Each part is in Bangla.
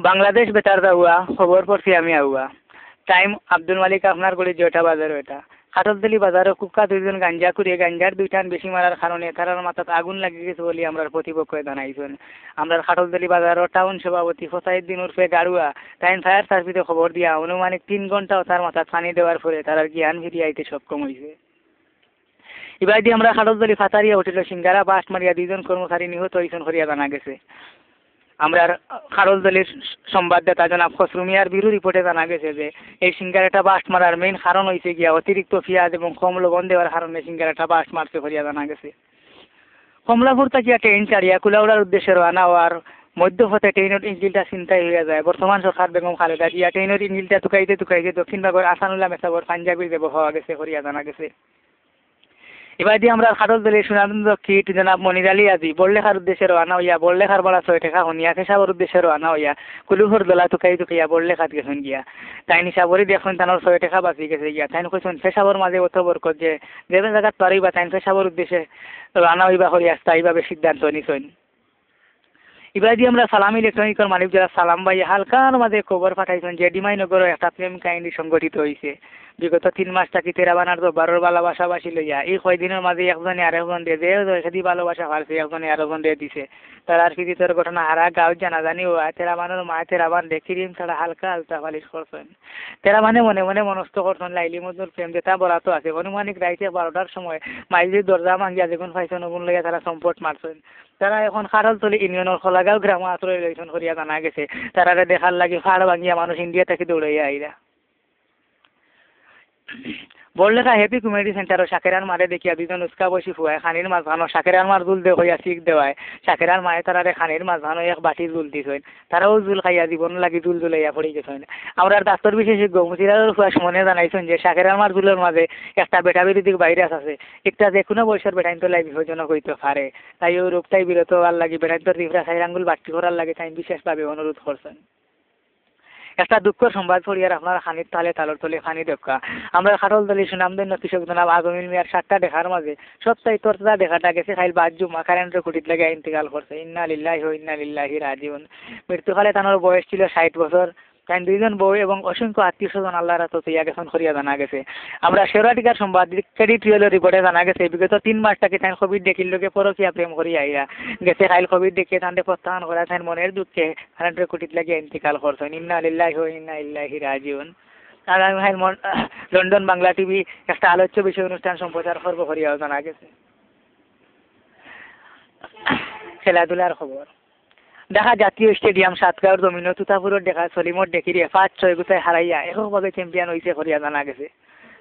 বাংলাদেশ বেতার দাওয়া খবর পড়ছি আমি আউয়া টাইম আব্দুল মালিক আপনার গলি যেটা বাজার ওটা খাটলতলি বাজারে কুকা দুইজন গাঞ্জা করিয়ে গাঞ্জার দুইটান বেশি মারার কারণে তারার মাথাত আগুন লাগিয়ে গেছে বলে আমরা প্রতিপক্ষ জানাইছেন আমরা খাটলতলি বাজার টাউন সভাপতি ফসাইদ্দিন উর্ফে গাড়ুয়া টাইম ফায়ার সার্ভিসে খবর দিয়া অনুমানিক 3 ঘন্টাও তার মাথাত পানি দেওয়ার পরে তার জ্ঞান ফিরিয়ে আইতে সক্ষম হয়েছে। এবার দিয়ে আমরা খাটলতলি ফাতারিয়া উঠিল সিঙ্গারা বাস্ট মারিয়া দুইজন কর্মচারী নিহত হয়েছেন করিয়া জানা গেছে। আমরা খারলদলের সংবাদদাতা জনাব খসরু মিয়ার ব্যুরো রিপোর্টে জানা গেছে যে এই সিঙ্গারাটা বাস্ট মারার মেইন কারণ হয়েছে গিয়া অতিরিক্ত পেঁয়াজ এবং কম লবণ দেওয়ার কারণে সিঙ্গারাটা বাস্ট মারছে করিয়া জানা গেছে। কমলাপুর থেকে ট্রেন চাড়িয়া কুলাউড়ার উদ্দেশ্যে রওনা হওয়ার মধ্যপথে ট্রেনের ইঞ্জিনটা ছিনতাই হয়ে যায়। বর্তমান সরকার বেগম খালেদা জিয়া ট্রেনের ইঞ্জিনটা টুকাইতে দক্ষিণবাগের আসানুল্লাহ মেসাবর পাঞ্জাবির দেব হওয়া গেছে করিয়া জানা গেছে। এবার দিয়ে আমরা খাটলতলি সুনামগঞ্জ কিট জনাব মনির আলী আজি বড়লেখার উদ্দেশ্যে রওনা হইয়া বড়লেখার বড়া 6 টাকা হনিয়া পেশাবর উদ্দেশ্যে রওনা হইয়া কুলুহর দলা টুকাইয়া বড়লেখাত গেছেন গিয়া তাই নিশাবরি দেখুন তানোর 6 টাকা বাঁচি গেছে গিয়া তাই কইছেন পেশাবর মাঝে অত বরকত যে জায়গাত পারিবা তাই পেশাবর উদ্দেশ্যে রওনা হইবা হইয়া স্থায়ীভাবে সিদ্ধান্ত নিছেন। এবার দিয়ে আমরা সালাম ইলেকট্রনিকের মালিক যারা সালাম ভাই হালকার মাঝে খবর পাঠাইছেন যে ডিমাইনগর একটা প্রেম কাহিনী সংগঠিত হয়েছে। বিগত 3 মাস থাকি তেরাবানার 12 ভালোবাসাবাসী লইয়া এই কয়দিনের মাঝে একজনে আরেকজন দিয়ে যে ভালোবাসা পারছে একজনে আরেকজন দিয়ে দিছে তার আর কিছু তোর ঘটনা হারা গাঁও জানা জানি ও তেরাবানোর মা তেরাবান দেখিরিম ছাড়া হালকা আলতা ফালিশ করছেন। তেরাবানে মনে মনে মনস্থ করছেন লাইলি মজুর প্রেম যেটা বলা তো আছে অনুমানিক রাইতে 12টার সময় মাইজির দরজা ভাঙ্গিয়া যেগুন পাইছেন ওগুন লইয়া তারা সম্পট মারছেন। তারা এখন খারলতলি ইউনিয়নের খোলাগাঁও গ্রাম আশ্রয় লইছেন করিয়া জানা গেছে। তারা দেখার লাগি ফাড় ভাঙ্গিয়া মানুষ ইন্ডিয়া থেকে দৌড়াইয়া আইরা বড়লেখা হ্যাপি কমিউনিটি সেন্টার শাকেরার মারে দেখিয়া দুজন উস্কা বসি ফুয়ায় খানির মাছ ভানো শাকেরার মার জুল দে হইয়া শিখ দেওয়ায় শাকেরার মায়ে তারারে খানির মাছ ভানো এক বাটি জুল দিছেন তারাও জুল খাইয়া জীবন লাগি জুল জুলাইয়া পড়ে গেছেন। আমরা ডাক্তার বিশেষজ্ঞ মুসিরার ফুয়া মনে জানাইছেন যে শাকেরার মার জুলের মাঝে একটা বেটা বিরোধী ভাইরাস আছে একটা যে কোনো বয়সের বেটাইন তো লাই বিপজ্জনক হইতে পারে তাই ওই রোগটাই বিরত হওয়ার লাগি বেটাইন তো রিফরা খাই আঙ্গুল বাট্টি করার লাগে তাই বিশেষভাবে অনুরোধ করছেন। একটা দুঃখ সংবাদ পড়িয়ার আপনার খানির তালে তালর তলে খানি দেখা আমরা খাটলতলি সুনামধন্য কৃষক জনাব আজমিল মিয়ার 7টা দেখার মাঝে সবচেয়ে তোরতা দেখাটা গেছে খাইল 5 জুমা কারেন্টের খুঁটিত লাগে ইন্তেকাল করছে। ইন্না লিল্লাহি ওয়া ইন্না ইলাইহি রাজিউন। মৃত্যুকালে তানোর বয়স ছিল 60 বছর। তাই 2 জন বউ এবং অসংখ্য আত্মীয় স্বজন আল্লাহর রাতে ইয়া গেছেন করিয়া জানা গেছে। আমরা শেরাটিকার সংবাদ ক্রেডিট রিয়েলের রিপোর্টে জানা গেছে বিগত 3 মাস থেকে তাই কোভিড দেখিল লোকে পরকিয়া প্রেম করিয়া আইরা গেছে খাইল কোভিড দেখিয়ে তান্ডে প্রত্যাহার করা তাই মনের দুঃখে কারেন্টের খুঁটিত লাগে ইন্তেকাল করছেন। ইন্না লিল্লাহি ওয়া ইন্না ইলাইহি রাজিউন। আগামী লন্ডন বাংলা টিভি একটা আলোচ্য বিষয় অনুষ্ঠান সম্প্রচার করব করিয়াও জানা গেছে। খেলাধুলার খবর দেখা জাতীয় স্টেডিয়াম সাতগাঁওর জমিন তুতাপুরের দেখা সলিমর দেখিরে 5-6 গুতায় হারাইয়া এককভাবে চ্যাম্পিয়ন হয়েছে করিয়া জানা গেছে।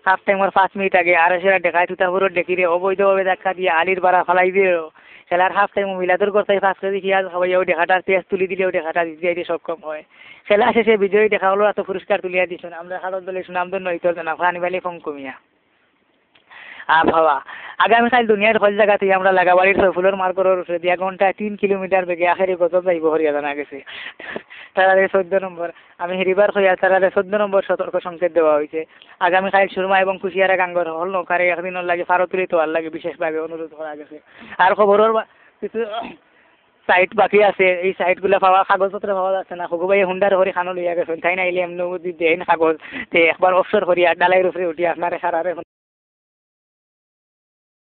হাফ টাইমের 5 মিনিট আগে আরশেরা দেখায় তুতাপুরের দেখিরে অবৈধভাবে ধাক্কা দিয়ে আলির বাড়া ফালাই দিয়ে খেলার হাফ টাইম মিলাদুর করতে 5 কেজি পেঁয়াজ খাওয়াইয়াও দেখাটার পেঁয়াজ তুলি দিলেও দেখাটা দিতে সক্ষম হয়। খেলা শেষে বিজয়ী দেখা হলো এত পুরস্কার তুলিয়া দিচ্ছেন আমরা খারলতলি সুনামধন্য ইতর জনাব ফানিবালি ফংকুমিয়া। আবহাওয়া আগামীকাল দুনিয়ার সকল জায়গাতেই আমরা লাগাবাড়ির ফুলের মার্করের উপরে 2 ঘন্টায় 3 কিলোমিটার বেগে আখেরি গজব যাইব হরিয়া জানা গেছে। তারারে 14 নম্বর আমি হেরিবার হইয়া তারারে 14 নম্বর সতর্ক সংকেত দেওয়া হয়েছে। আগামীকাল সুরমা এবং কুশিয়ারা গাঙ্গর হল নৌকারে একদিনের লাগে ফারতুলি তোয়ার লাগে বিশেষভাবে অনুরোধ করা গেছে। আর খবরের কিছু সাইট বাকি আছে এই সাইটগুলো পাওয়া কাগজপত্র পাওয়া যাচ্ছে না হগুবাই হুন্ডার হরি খানো লইয়া গেছেন তাই না এলে এমনি দেন কাগজ একবার অফসর করিয়া ডালাইয়ের উপরে উঠি আপনার সারারে